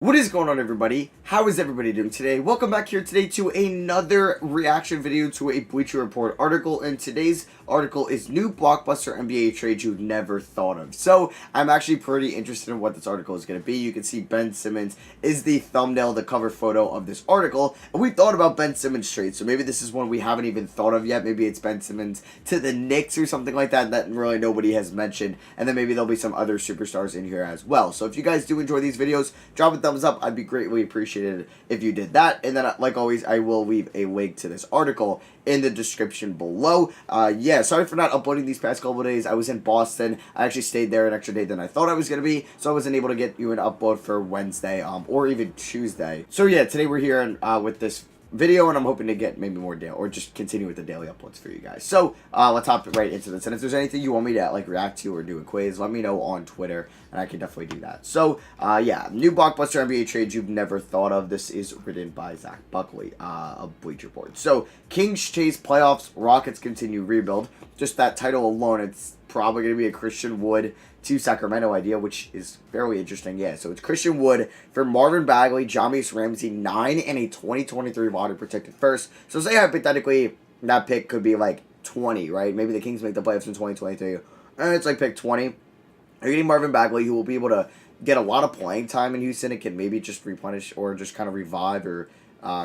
What is going on, everybody? How is everybody doing today? Welcome back here today to another reaction video to a Bleacher Report article, and today's article is new Blockbuster NBA trade you've never thought of. So I'm actually pretty interested in what this article is going to be. You can see Ben Simmons is the thumbnail, the cover photo of this article, and we thought about Ben Simmons trade, so maybe this is one we haven't even thought of yet. Maybe it's Ben Simmons to the Knicks or something like that really nobody has mentioned, and then maybe there'll be some other superstars in here as well. So if you guys do enjoy these videos, drop a thumbs up. I'd be greatly appreciated if you did that. And then, like always, I will leave a link to this article in the description below. Sorry for not uploading these past couple of days. I was in Boston. I actually stayed there an extra day than I thought I was going to be, so I wasn't able to get you an upload for Wednesday or even Tuesday. So yeah, today we're here with this video, and I'm hoping to get maybe more daily, or just continue with the daily uploads for you guys. So let's hop right into this, and if there's anything you want me to react to or do a quiz, let me know on Twitter, and I can definitely do that. So new Blockbuster NBA trades you've never thought of. This is written by Zach Buckley of Bleacher Report. So Kings chase playoffs, Rockets continue rebuild. Just that title alone, it's probably going to be a Christian Wood to Sacramento idea, which is fairly interesting. Yeah, so it's Christian Wood for Marvin Bagley, Jahmi'us Ramsey, 9 and a 2023 lottery protected first. So say hypothetically that pick could be like 20, right? Maybe the Kings make the playoffs in 2023, and it's like pick 20. You're getting Marvin Bagley, who will be able to get a lot of playing time in Houston. It can maybe just replenish or just kind of revive or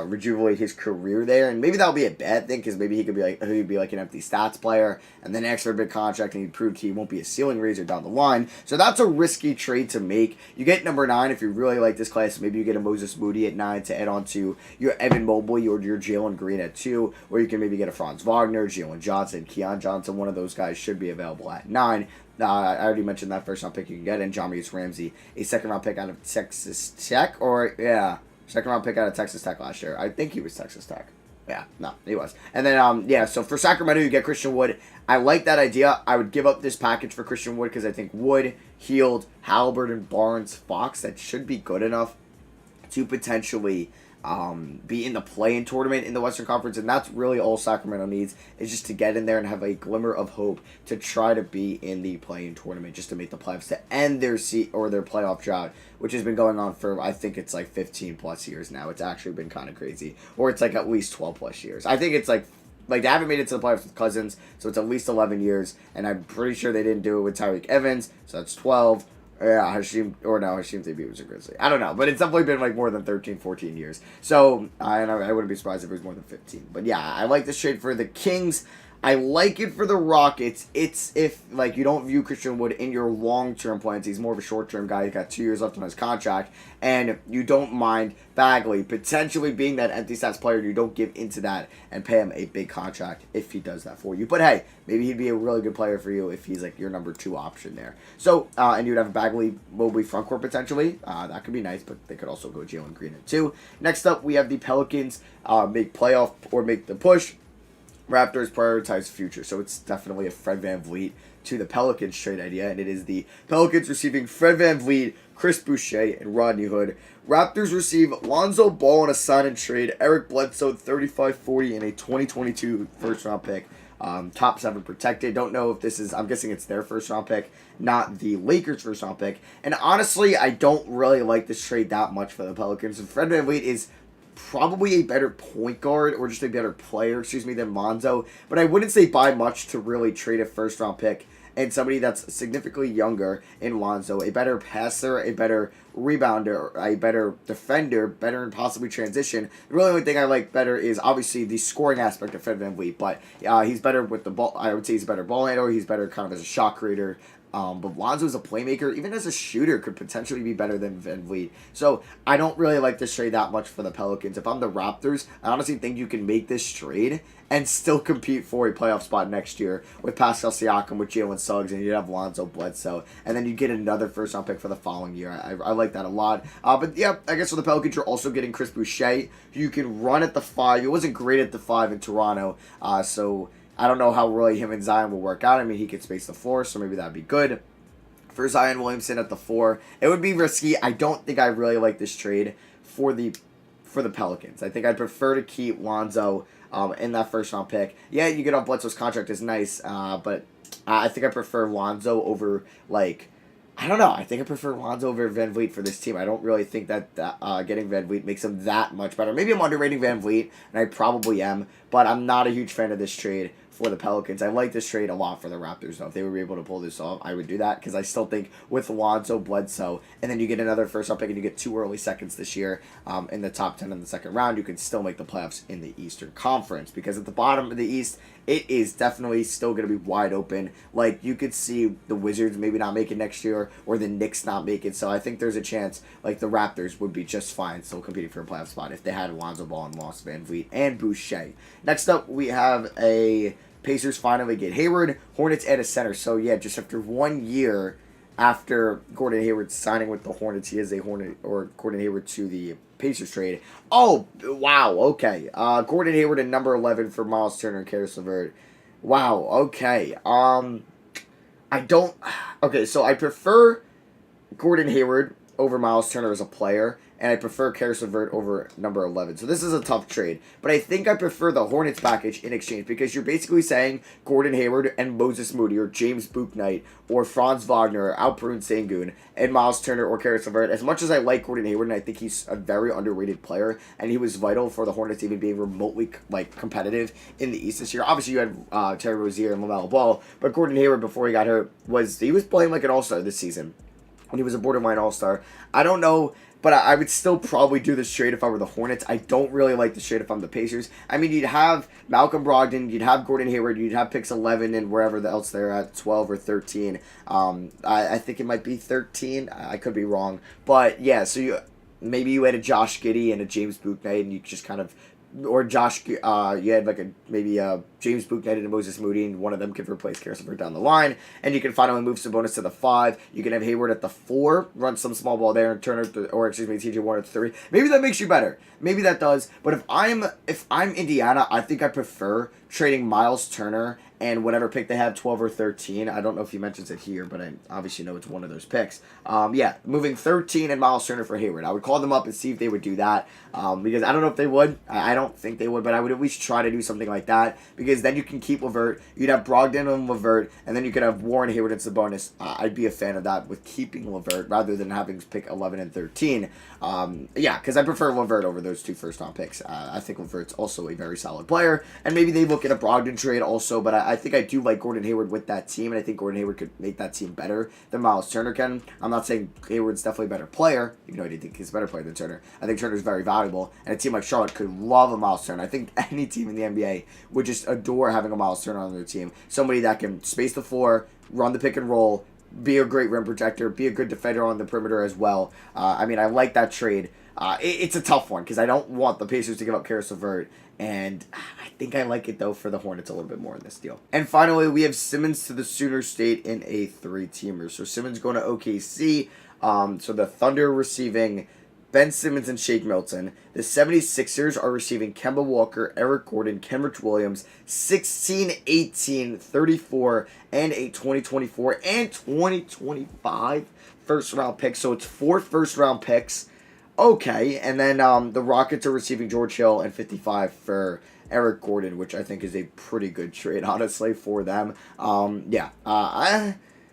rejuvenate his career there, and maybe that'll be a bad thing because maybe he'd be like an empty stats player, and then extra big contract, and he'd prove he won't be a ceiling raiser down the line. So that's a risky trade to make. You get number 9 if you really like this class. Maybe you get a Moses Moody at 9 to add on to your Evan Mobley or your Jalen Green at 2, or you can maybe get a Franz Wagner, Jalen Johnson, Keon Johnson. One of those guys should be available at 9. I already mentioned that first round pick you can get in Jahmi'us Ramsey, a second round pick out of Texas Tech, second round pick out of Texas Tech last year. I think he was Texas Tech. Yeah, no, he was. And then, so for Sacramento, you get Christian Wood. I like that idea. I would give up this package for Christian Wood because I think Wood, Hield, Halliburton, Barnes, Fox, that should be good enough to potentially be in the play-in tournament in the Western Conference, and that's really all Sacramento needs, is just to get in there and have a glimmer of hope to try to be in the play-in tournament, just to make the playoffs, to end their their playoff drought, which has been going on for, I think it's like 15 plus years now. It's actually been kind of crazy, or it's like at least 12 plus years. I think it's like they haven't made it to the playoffs with Cousins, so it's at least 11 years, and I'm pretty sure they didn't do it with Tyreek Evans, so that's 12. Yeah, Hasheem Thabeet was a Grizzly. I don't know, but it's definitely been like more than 13, 14 years. So, I wouldn't be surprised if it was more than 15. But yeah, I like this trade for the Kings. I like it for the Rockets. It's if, you don't view Christian Wood in your long-term plans. He's more of a short-term guy. He's got 2 years left on his contract. And you don't mind Bagley potentially being that empty stats player. You don't give into that and pay him a big contract if he does that for you. But hey, maybe he'd be a really good player for you if he's your number 2 option there. So, and you'd have a Bagley Mobley frontcourt potentially. That could be nice, but they could also go Jalen Green at 2. Next up, we have the Pelicans make playoff or make the push. Raptors prioritize future, so it's definitely a Fred VanVleet to the Pelicans trade idea, and it is the Pelicans receiving Fred VanVleet, Chris Boucher, and Rodney Hood. Raptors receive Lonzo Ball in a sign and trade, Eric Bledsoe 35-40 and a 2022 first round pick. Top 7 protected. Don't know if this is, I'm guessing it's their first round pick, not the Lakers' first round pick. And honestly, I don't really like this trade that much for the Pelicans. And Fred VanVleet is probably a better point guard, or just a better player, than Lonzo. But I wouldn't say buy much to really trade a first round pick and somebody that's significantly younger in Lonzo, a better passer, a better rebounder, a better defender, better in possibly transition. The really only thing I like better is obviously the scoring aspect of Fred VanVleet, but he's better with the ball. I would say he's a better ball handler. He's better kind of as a shot creator. But Lonzo as a playmaker, even as a shooter, could potentially be better than VanVleet. So I don't really like this trade that much for the Pelicans. If I'm the Raptors, I honestly think you can make this trade and still compete for a playoff spot next year with Pascal Siakam, with Jalen Suggs, and you'd have Lonzo Bledsoe, and then you get another first round pick for the following year. I like that a lot. But yeah, I guess for the Pelicans, you're also getting Chris Boucher, who you can run at the 5. He wasn't great at the 5 in Toronto, so I don't know how really him and Zion will work out. I mean, he could space the floor, so maybe that'd be good. For Zion Williamson at the 4, it would be risky. I don't think I really like this trade for the Pelicans. I think I'd prefer to keep Lonzo in that first round pick. Yeah, you get off Bledsoe's contract is nice, but I think I prefer Lonzo over I don't know. I think I prefer Lonzo over Van Vliet for this team. I don't really think that getting Van Vliet makes him that much better. Maybe I'm underrating Van Vliet, and I probably am, but I'm not a huge fan of this trade for the Pelicans. I like this trade a lot for the Raptors, though. If they were able to pull this off, I would do that, because I still think with Lonzo, Bledsoe, and then you get another first-round pick, and you get 2 early seconds this year in the top 10 in the second round, you can still make the playoffs in the Eastern Conference, because at the bottom of the East, it is definitely still going to be wide open. Like, you could see the Wizards maybe not make it next year, or the Knicks not make it. So I think there's a chance, like, the Raptors would be just fine still competing for a playoff spot if they had Alonzo Ball and lost Van Vliet and Boucher. Next up, we have a Pacers finally get Hayward. Hornets add a center. So, yeah, just after 1 year after Gordon Hayward signing with the Hornets, he is a Hornet, or Gordon Hayward to the Pacers trade. Oh, wow, okay. Gordon Hayward at number 11 for Miles Turner and Karis LeVert. Wow, okay. I don't... Okay, so I prefer Gordon Hayward over Miles Turner as a player, and I prefer Karis LeVert over number 11. So this is a tough trade. But I think I prefer the Hornets package in exchange, because you're basically saying Gordon Hayward and Moses Moody or James Bouknight or Franz Wagner or Alperen Sengun and Miles Turner or Karis LeVert. As much as I like Gordon Hayward, and I think he's a very underrated player, and he was vital for the Hornets even being remotely competitive in the East this year. Obviously, you had Terry Rozier and LaMelo Ball, but Gordon Hayward, before he got hurt, was playing like an all-star this season. When he was a borderline all-star. I don't know, but I would still probably do this trade if I were the Hornets. I don't really like this trade if I'm the Pacers. I mean, you'd have Malcolm Brogdon, you'd have Gordon Hayward, you'd have picks 11 and wherever else they're at, 12 or 13. I think it might be 13. I could be wrong. But, yeah, so maybe you had a Josh Giddey and a James Bouknight, and you just kind of... Or Josh, you had like maybe James Bouknight and Moses Moody, and one of them could replace Karis LeVert down the line, and you can finally move Sabonis to the 5. You can have Hayward at the 4, run some small ball there, and Turner, TJ Warren at the 3. Maybe that makes you better. Maybe that does. But if I'm Indiana, I think I prefer trading Miles Turner and whatever pick they have, 12 or 13. I don't know if he mentions it here, but I obviously know it's one of those picks. Yeah, moving 13 and Miles Turner for Hayward. I would call them up and see if they would do that, because I don't know if they would. I don't think they would, but I would at least try to do something like that, because then you can keep LeVert. You'd have Brogdon and LeVert, and then you could have Warren, Hayward, and Sabonis. I'd be a fan of that with keeping LeVert rather than having to pick 11 and 13. Yeah, because I prefer LeVert over those 2 first-round picks. I think LeVert's also a very solid player, and maybe they look at a Brogdon trade also, but I think I do like Gordon Hayward with that team, and I think Gordon Hayward could make that team better than Miles Turner can. I'm not saying Hayward's definitely a better player, even though I do think he's a better player than Turner. I think Turner's very valuable, and a team like Charlotte could love a Miles Turner. I think any team in the NBA would just adore having a Miles Turner on their team. Somebody that can space the floor, run the pick and roll, be a great rim protector, be a good defender on the perimeter as well. I mean, I like that trade. It's a tough one, because I don't want the Pacers to give up Karis LeVert, and I think I like it, though, for the Hornets a little bit more in this deal. And finally, we have Simmons to the Sooner State in a 3-teamer. So Simmons going to OKC. So the Thunder receiving Ben Simmons and Shake Milton. The 76ers are receiving Kemba Walker, Eric Gordon, Kenrich Williams, 16, 18, 34, and a 2024 and 2025 first-round picks. So it's 4 first-round picks. Okay, and then the Rockets are receiving George Hill and 55 for Eric Gordon, which I think is a pretty good trade, honestly, for them.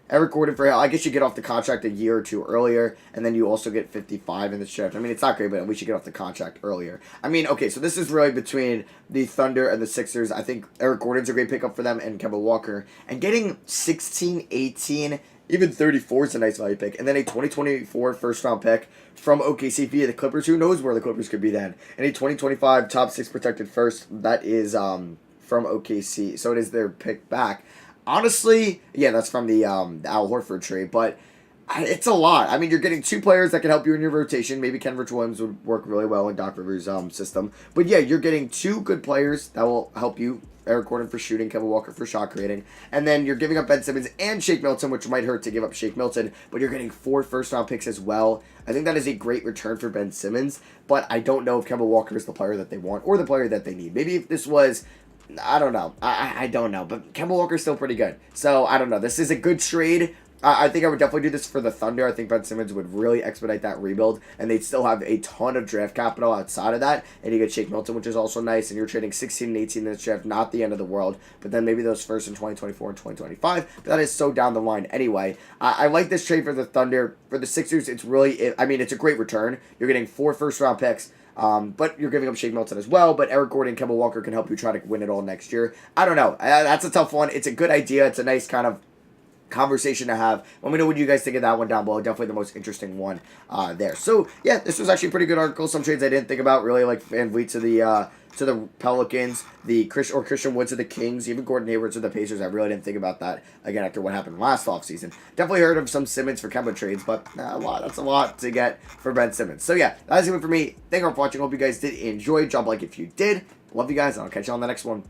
Eric Gordon for Hill, I guess you get off the contract a year or 2 earlier, and then you also get 55 in the draft. I mean, it's not great, but at least you get off the contract earlier. I mean, okay, so this is really between the Thunder and the Sixers. I think Eric Gordon's a great pickup for them, and Kemba Walker. And getting 16, 18, even 34 is a nice value pick. And then a 2024 first-round pick from OKC via the Clippers. Who knows where the Clippers could be then? And a 2025 top 6 protected first. That is from OKC. So it is their pick back. Honestly, yeah, that's from the Al Horford trade. But it's a lot. I mean, you're getting 2 players that can help you in your rotation. Maybe Kenrich Williams would work really well in Doc Rivers' system. But yeah, you're getting 2 good players that will help you. Eric Gordon for shooting, Kemba Walker for shot creating. And then you're giving up Ben Simmons and Shake Milton, which might hurt to give up Shake Milton, but you're getting 4 first-round picks as well. I think that is a great return for Ben Simmons, but I don't know if Kemba Walker is the player that they want or the player that they need. Maybe if this was... I don't know. I don't know, but Kemba Walker's still pretty good. So, I don't know. This is a good trade. I think I would definitely do this for the Thunder. I think Ben Simmons would really expedite that rebuild, and they'd still have a ton of draft capital outside of that. And you get Shake Milton, which is also nice, and you're trading 16 and 18 in this draft, not the end of the world, but then maybe those first in 2024 and 2025. But that is so down the line anyway. I like this trade for the Thunder. For the Sixers, it's really, I mean, it's a great return. You're getting 4 first-round picks. But you're giving up Shake Milton as well. But Eric Gordon and Kemba Walker can help you try to win it all next year. I don't know. That's a tough one. It's a good idea. It's a nice kind of conversation to have. Let me know what you guys think of that one down below. Definitely the most interesting one there. So yeah, this was actually a pretty good article. Some trades I didn't think about. Really like Van Vliet to the Pelicans, Christian Wood to the Kings, even Gordon Hayward to the Pacers. I really didn't think about that again after what happened last offseason. Definitely heard of some Simmons for Kemba trades, but that's a lot to get for Ben Simmons. So yeah, that's it for me. Thank you for watching. Hope you guys did enjoy. Drop a like if you did. Love you guys, and I'll catch you on the next one.